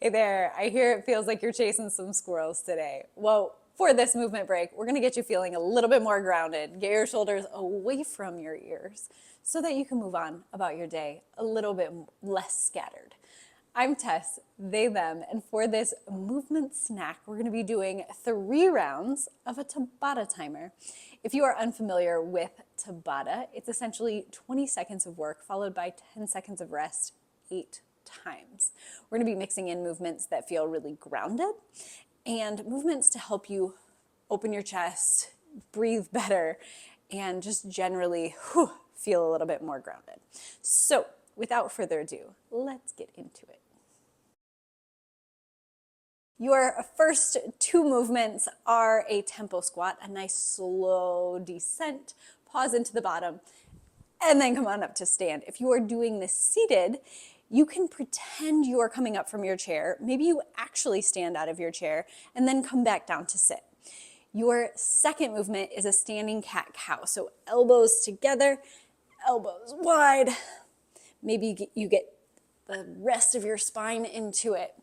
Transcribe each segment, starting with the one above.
Hey there, I hear it feels like you're chasing some squirrels today. Well, for this movement break, we're gonna get you feeling a little bit more grounded. Get your shoulders away from your ears so that you can move on about your day a little bit less scattered. I'm Tess, they, them, and for this movement snack, we're gonna be doing 3 rounds of a Tabata timer. If you are unfamiliar with Tabata, it's essentially 20 seconds of work followed by 10 seconds of rest, 8 times. We're going to be mixing in movements that feel really grounded and movements to help you open your chest, breathe better, and just generally feel a little bit more grounded. So without further ado, let's get into it. Your first 2 movements are a tempo squat, a nice slow descent, pause into the bottom, and then come on up to stand. If you are doing this seated, you can pretend you are coming up from your chair. Maybe you actually stand out of your chair and then come back down to sit. Your second movement is a standing cat-cow. So elbows together, elbows wide. Maybe you get the rest of your spine into it.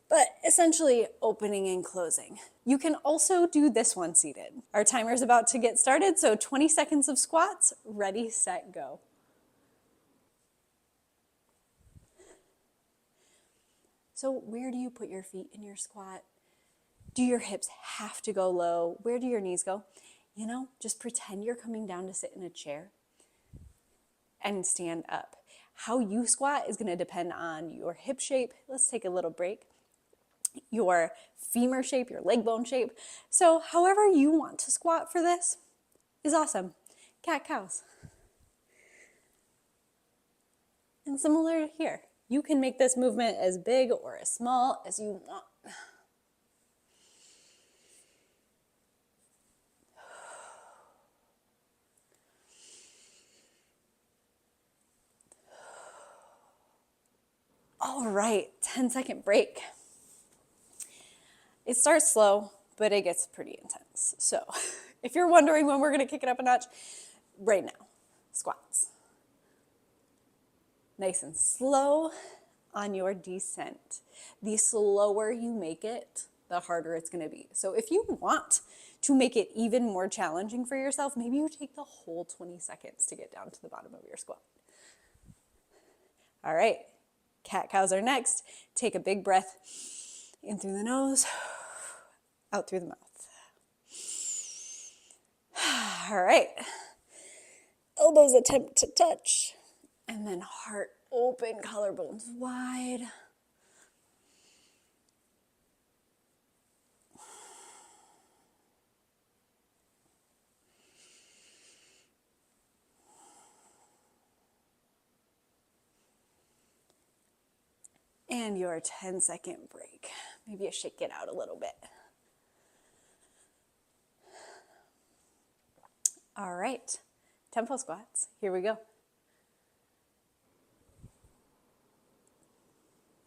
But essentially opening and closing. You can also do this one seated. Our timer is about to get started, so 20 seconds of squats, ready, set, go. So where do you put your feet in your squat? Do your hips have to go low? Where do your knees go? You know, just pretend you're coming down to sit in a chair and stand up. How you squat is gonna depend on your hip shape. Let's take a little break. Your femur shape, your leg bone shape. So however you want to squat for this is awesome. Cat-cows. And similar here, you can make this movement as big or as small as you want. All right, 10-second break. It starts slow, but it gets pretty intense. So if you're wondering when we're gonna kick it up a notch, right now, squats. Nice and slow on your descent. The slower you make it, the harder it's gonna be. So if you want to make it even more challenging for yourself, maybe you take the whole 20 seconds to get down to the bottom of your squat. All right, cat-cows are next. Take a big breath in through the nose, out through the mouth. All right, elbows attempt to touch, and then heart open, collarbones wide. And your 10-second break. Maybe you shake it out a little bit. All right, tempo squats, here we go.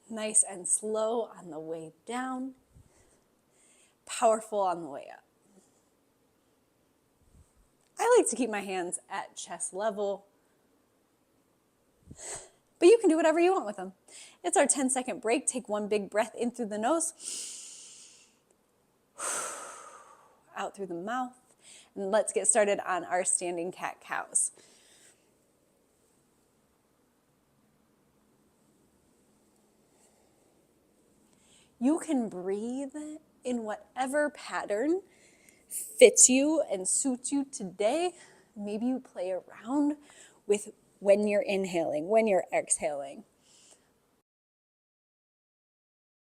Nice and slow on the way down, powerful on the way up. I like to keep my hands at chest level, but you can do whatever you want with them. It's our 10-second break. Take one big breath in through the nose, out through the mouth, and let's get started on our standing cat-cows. You can breathe in whatever pattern fits you and suits you today. Maybe you play around with when you're inhaling, when you're exhaling.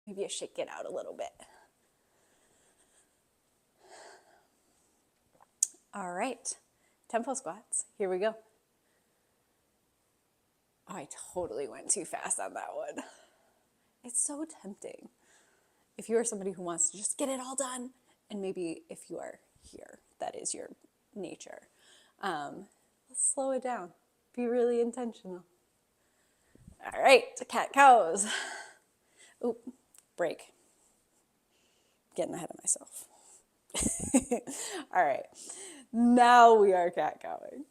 Maybe you shake it out a little bit. All right, tempo squats, here we go. Oh, I totally went too fast on that one. It's so tempting. If you are somebody who wants to just get it all done, and maybe if you are here, that is your nature, let's slow it down. Be really intentional. All right, cat-cows. Oop, break. Getting ahead of myself. All right, now we are cat-cowing.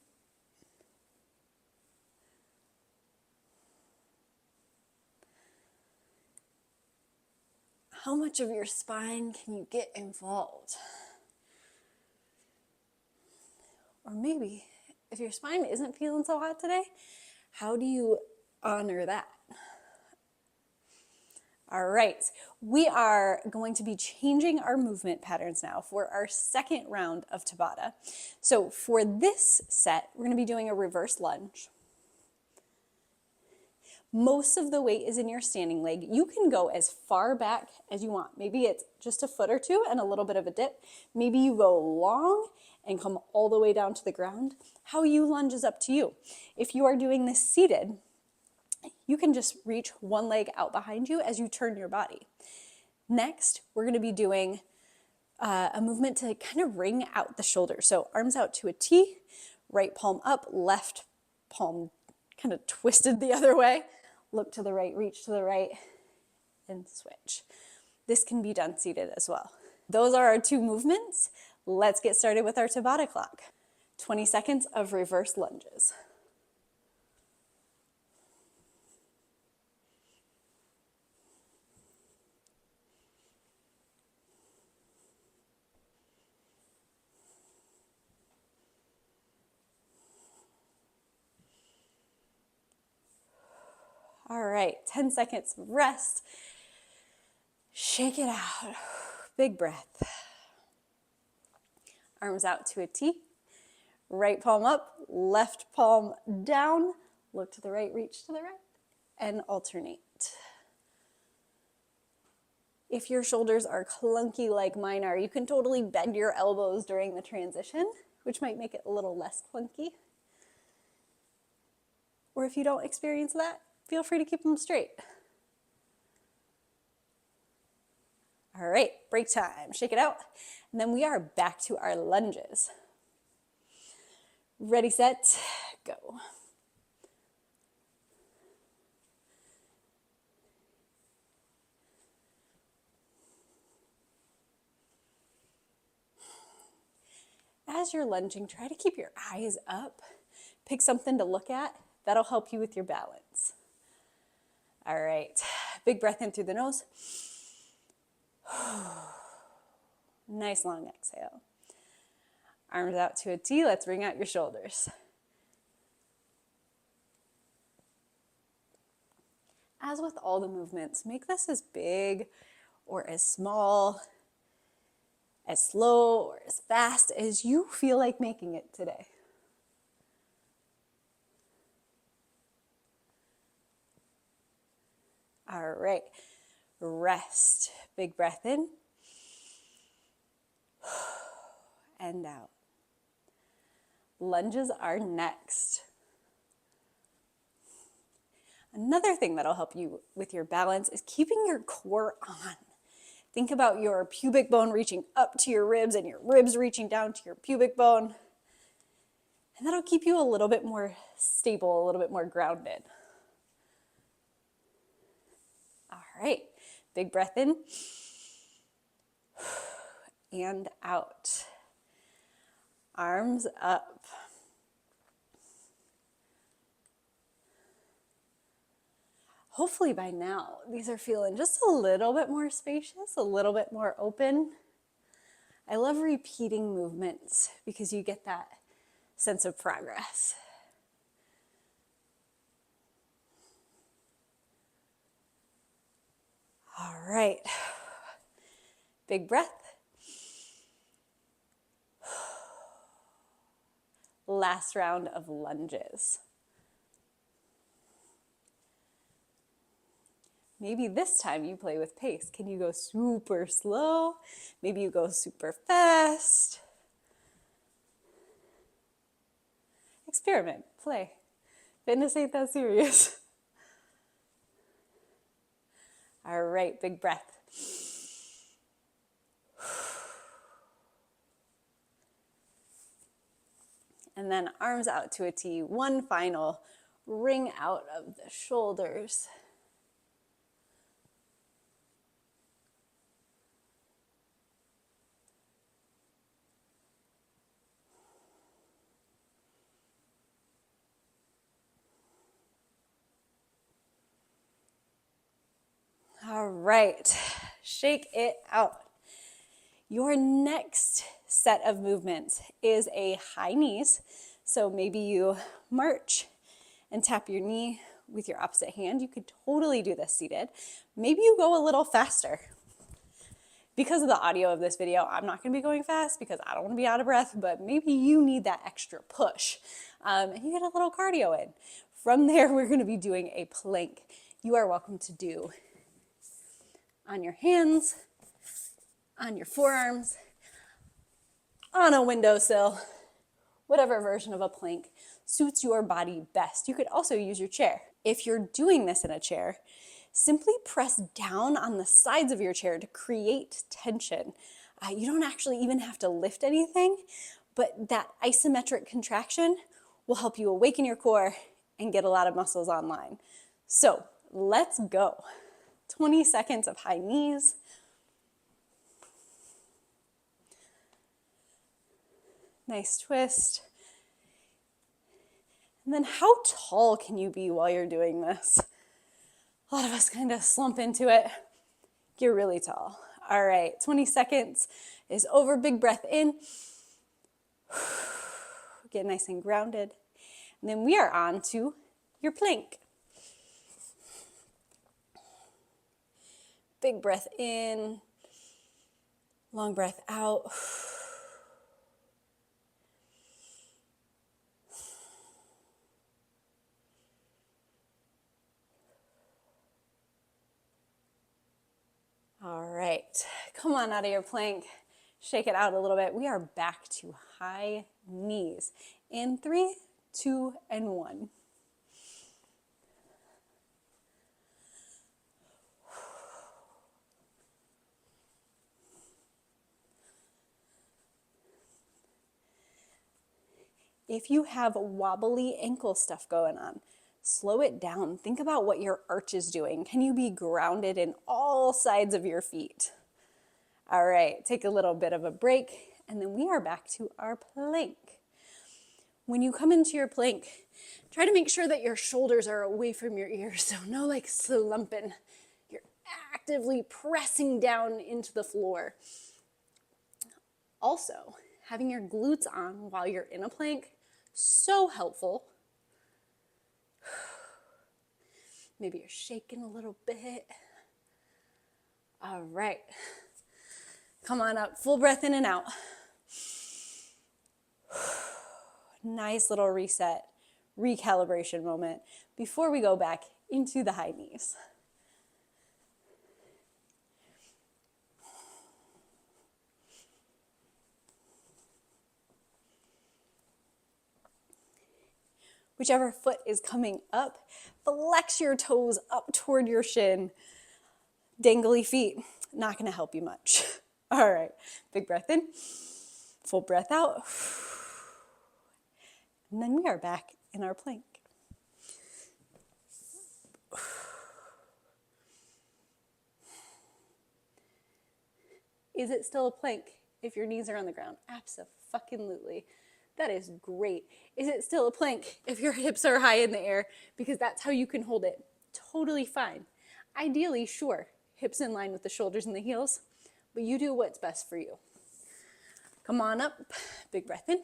How much of your spine can you get involved? Or maybe if your spine isn't feeling so hot today, how do you honor that? All right, we are going to be changing our movement patterns now for our second round of Tabata. So for this set, we're going to be doing a reverse lunge. Most of the weight is in your standing leg. You can go as far back as you want. Maybe it's just a foot or two and a little bit of a dip. Maybe you go long and come all the way down to the ground. How you lunge is up to you. If you are doing this seated, you can just reach one leg out behind you as you turn your body. Next, we're going to be doing a movement to kind of ring out the shoulders. So arms out to a T, right palm up, left palm kind of twisted the other way. Look to the right, reach to the right, and switch. This can be done seated as well. Those are our two movements. Let's get started with our Tabata clock. 20 seconds of reverse lunges. All right, 10 seconds rest. Shake it out. Big breath. Arms out to a T. Right palm up, left palm down. Look to the right, reach to the right, and alternate. If your shoulders are clunky like mine are, you can totally bend your elbows during the transition, which might make it a little less clunky. Or if you don't experience that, feel free to keep them straight. All right, break time. Shake it out. And then we are back to our lunges. Ready, set, go. As you're lunging, try to keep your eyes up. Pick something to look at. That'll help you with your balance. All right, big breath in through the nose. Nice long exhale. Arms out to a T. Let's ring out your shoulders. As with all the movements, make this as big or as small, as slow or as fast as you feel like making it today. All right, rest. Big breath in and out. Lunges are next. Another thing that'll help you with your balance is keeping your core on. Think about your pubic bone reaching up to your ribs and your ribs reaching down to your pubic bone. And that'll keep you a little bit more stable, a little bit more grounded. All right, big breath in and out. Arms up. Hopefully by now, these are feeling just a little bit more spacious, a little bit more open. I love repeating movements because you get that sense of progress. All right, big breath. Last round of lunges. Maybe this time you play with pace. Can you go super slow? Maybe you go super fast. Experiment, play. Fitness ain't that serious. All right, big breath. And then arms out to a T. One final ring out of the shoulders. All right, Shake it out. Your next set of movements is a high knees. So maybe you march and tap your knee with your opposite hand. You could totally do this seated. Maybe you go a little faster. Because of the audio of this video, I'm not gonna be going fast because I don't wanna be out of breath, but maybe you need that extra push. And you get a little cardio in. From there, we're gonna be doing a plank. You are welcome to do on your hands, on your forearms, on a windowsill, whatever version of a plank suits your body best. You could also use your chair. If you're doing this in a chair, simply press down on the sides of your chair to create tension. You don't actually even have to lift anything, but that isometric contraction will help you awaken your core and get a lot of muscles online. So let's go. 20 seconds of high knees. Nice twist. And then how tall can you be while you're doing this? A lot of us kind of slump into it. Get really tall. All right, 20 seconds is over. Big breath in. Get nice and grounded. And then we are on to your plank. Big breath in. Long breath out. All right, come on out of your plank. Shake it out a little bit. We are back to high knees. In 3, 2, and 1. If you have wobbly ankle stuff going on, slow it down. Think about what your arch is doing. Can you be grounded in all sides of your feet? All right, take a little bit of a break, and then we are back to our plank. When you come into your plank, try to make sure that your shoulders are away from your ears, so no like slumping. You're actively pressing down into the floor. Also, having your glutes on while you're in a plank, so helpful. Maybe you're shaking a little bit. All right. Come on up, full breath in and out. Nice little reset, recalibration moment before we go back into the high knees. Whichever foot is coming up, flex your toes up toward your shin. Dangly feet, not gonna help you much. All right, big breath in, full breath out. And then we are back in our plank. Is it still a plank if your knees are on the ground? Abso-fucking-lutely. That is great. Is it still a plank if your hips are high in the air? Because that's how you can hold it. Totally fine. Ideally, sure, hips in line with the shoulders and the heels, but you do what's best for you. Come on up, big breath in,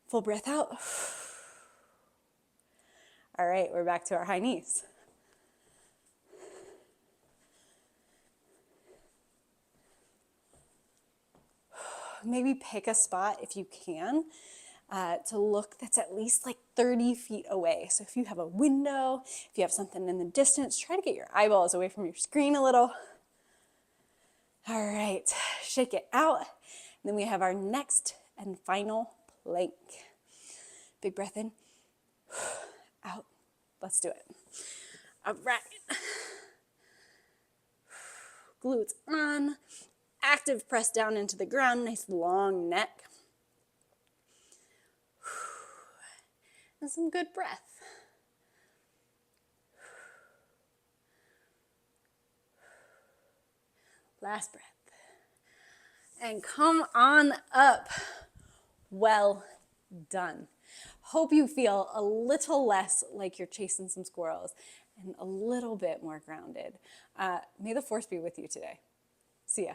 full breath out. All right, we're back to our high knees. Maybe pick a spot if you can to look that's at least like 30 feet away. So if you have a window, if you have something in the distance, try to get your eyeballs away from your screen a little. All right, shake it out. And then we have our next and final plank. Big breath in, out. Let's do it. All right. Glutes on. Active press down into the ground, nice long neck. And some good breath. Last breath. And come on up. Well done. Hope you feel a little less like you're chasing some squirrels and a little bit more grounded. May the force be with you today. See ya.